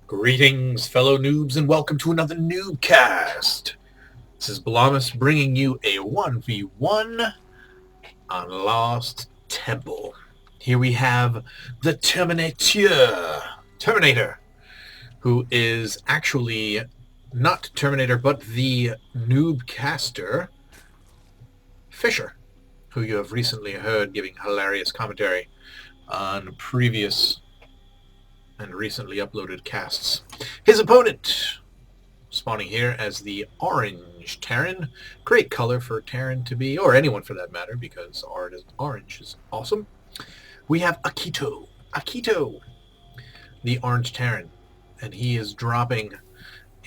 Greetings, fellow noobs, and welcome to another NuubCast. This is Blamus bringing you a 1v1 on Lost Temple. Here we have the Terminator, who is actually not Terminator, but the NuubCaster, Ficher, who you have recently heard giving hilarious commentary on previous and recently uploaded casts. His opponent, spawning here as the orange Terran. Great color for Terran to be, or anyone for that matter, because orange is awesome. We have Akito, the orange Terran, and he is dropping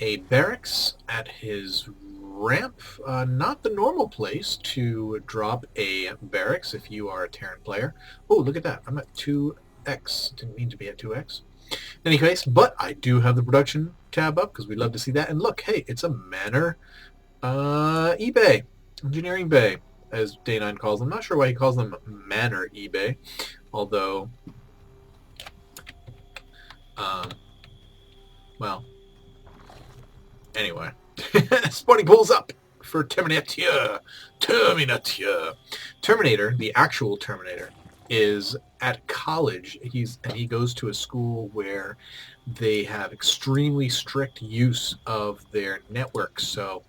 a barracks at his ramp. Not the normal place to drop a barracks if you are a Terran player. Oh, look at that. I'm at 2x. Didn't mean to be at 2x. In any case, but I do have the production tab up because we'd love to see that. And look, hey, it's a Manor eBay, engineering bay, as Day9 calls them. I'm not sure why he calls them Manor eBay, although, well, anyway. Spawning pulls up for Terminatur, the actual Terminator, is at college. He goes to a school where they have extremely strict use of their network. So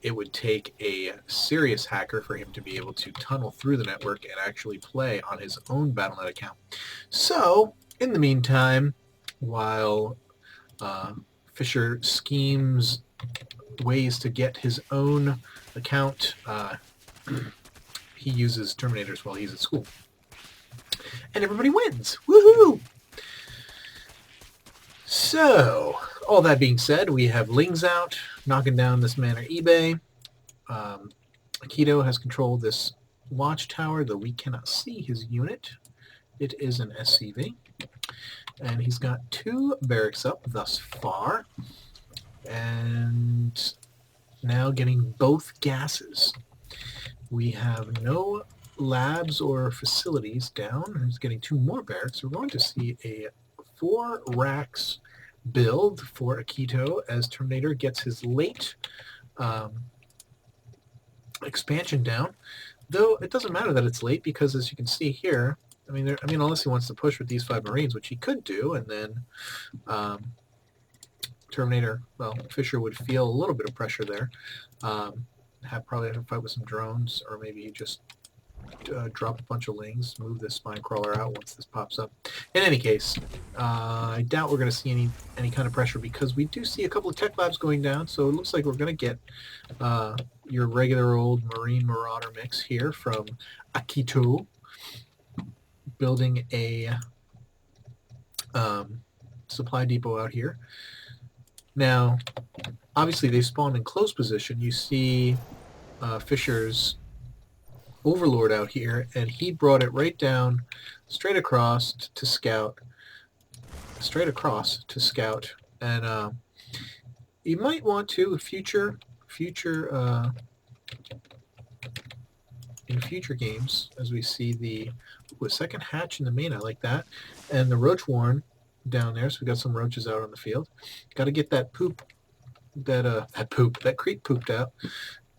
it would take a serious hacker for him to be able to tunnel through the network and actually play on his own Battle.net account. So in the meantime, while Ficher schemes ways to get his own account, he uses Terminators while he's at school. And everybody wins. Woohoo! So, all that being said, we have Lings out, knocking down this Manor eBay. Akito has control of this watchtower, though we cannot see his unit. It is an SCV. And he's got 2 barracks up thus far. And now getting both gases. We have no labs or facilities down. He's getting 2 more barracks. We're going to see a 4 racks build for Akito as Terminator gets his late expansion down. Though it doesn't matter that it's late because, as you can see here, I mean, unless he wants to push with these 5 Marines, which he could do, and then Terminator, well, Ficher would feel a little bit of pressure there. Probably have to fight with some drones, or maybe just drop a bunch of Lings, move this spine crawler out once this pops up. In any case, I doubt we're going to see any kind of pressure because we do see a couple of tech labs going down, so it looks like we're going to get your regular old Marine Marauder mix here from Akito, building a supply depot out here. Now, obviously they spawned in close position. You see Ficher's Overlord out here, and he brought it right down, straight across to scout. And you might want to in future games, as we see the second hatch in the main. I like that, and the roach warren down there. So we got some roaches out on the field. Got to get that creep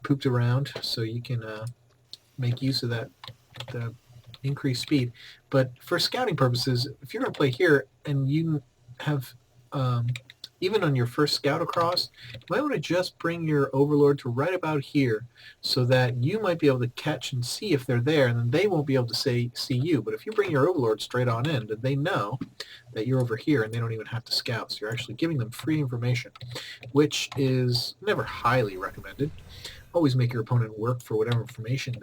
pooped around, so you can make use of that, the increased speed. But for scouting purposes, if you're going to play here and you have, even on your first scout across, you might want to just bring your Overlord to right about here so that you might be able to catch and see if they're there, and then they won't be able to see you. But if you bring your Overlord straight on in, then they know that you're over here and they don't even have to scout. So you're actually giving them free information, which is never highly recommended. Always make your opponent work for whatever information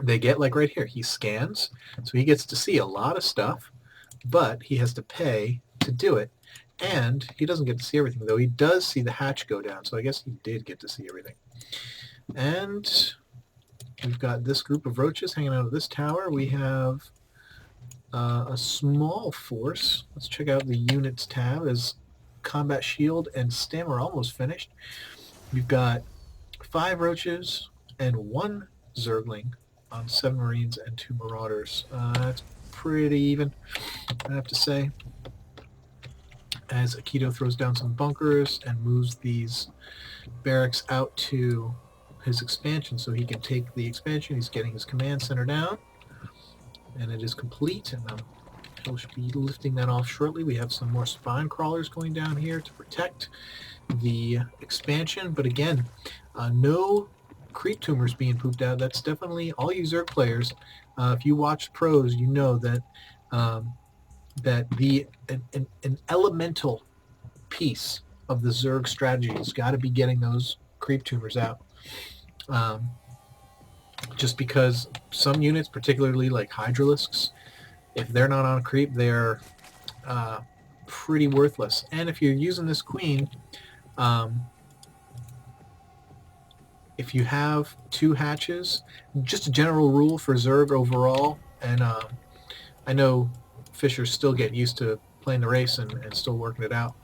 they get. Like right here, he scans, so he gets to see a lot of stuff, but he has to pay to do it, and he doesn't get to see everything, though he does see the hatch go down, so I guess he did get to see everything. And we've got this group of roaches hanging out of this tower. We have a small force. Let's check out the units tab as combat shield and stem are almost finished. We've got 5 roaches and 1 zergling on 7 marines and 2 marauders. That's pretty even. I have to say. As Akito throws down some bunkers and moves these barracks out to his expansion so he can take the expansion. He's getting his command center down, and it is complete, and he'll be lifting that off shortly. We have some more spine crawlers going down here to protect the expansion, but again, no creep tumors being pooped out. That's definitely all you Zerg players. If you watch pros, you know that that an elemental piece of the Zerg strategy has got to be getting those creep tumors out. Just because some units, particularly like Hydralisks, if they're not on creep, they're pretty worthless. And if you're using this queen, if you have 2 hatches, just a general rule for Zerg overall, and I know Ficher's still getting used to playing the race and still working it out,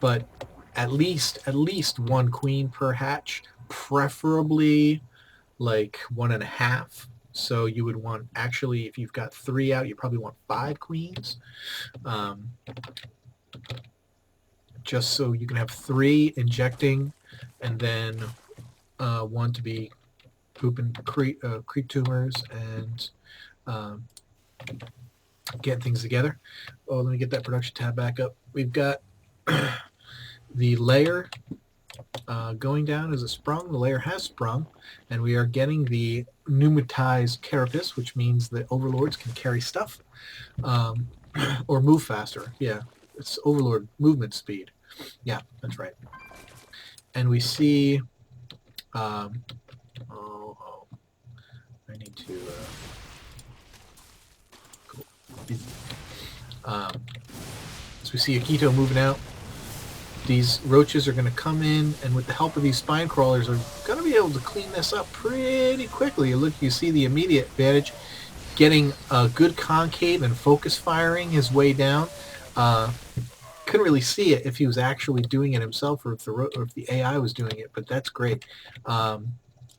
but at least 1 queen per hatch, preferably like 1.5. So you would want, actually, if you've got 3 out, you probably want 5 queens. Just so you can have 3 injecting, and then 1 to be pooping creep tumors and getting things together. Oh, let me get that production tab back up. We've got the layer going down as a sprung. The layer has sprung, and we are getting the pneumatized carapace, which means the overlords can carry stuff or move faster. Yeah, it's overlord movement speed. Yeah, that's right. And we see I need to cool. So we see Akito moving out. These roaches are going to come in, and with the help of these spine crawlers, are going to be able to clean this up pretty quickly. Look, you see the immediate advantage, getting a good concave and focus firing his way down. Couldn't really see it if he was actually doing it himself, or if the AI was doing it, but that's great. And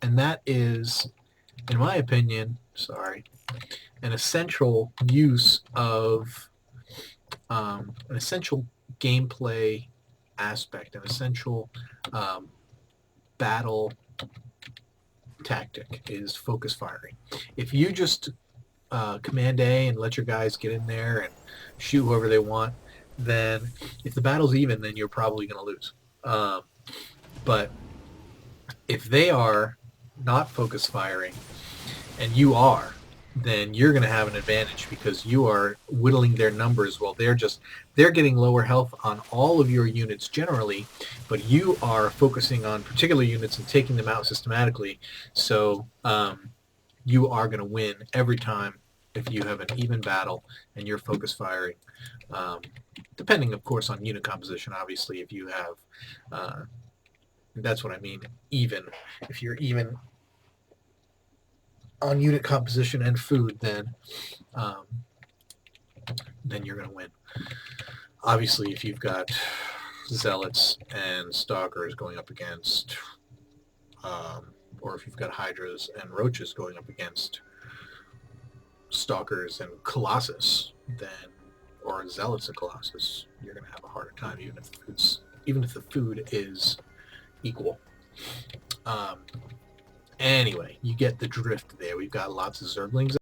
that is, in my opinion, an essential use of an essential gameplay aspect, an essential battle tactic is focus firing. If you just command A and let your guys get in there and shoot whoever they want, then if the battle's even, then you're probably going to lose. But if they are not focus firing and you are, then you're going to have an advantage because you are whittling their numbers while they're getting lower health on all of your units generally, but you are focusing on particular units and taking them out systematically. So you are going to win every time if you have an even battle and you're focus firing. Depending, of course, on unit composition. Obviously, if you have, that's what I mean, even. If you're even on unit composition and food, then you're going to win. Obviously, if you've got zealots and stalkers going up against, or if you've got hydras and roaches going up against stalkers and colossus, then, or zealots and colossus, you're going to have a harder time, even if the food is equal. Anyway, you get the drift there. We've got lots of zerglings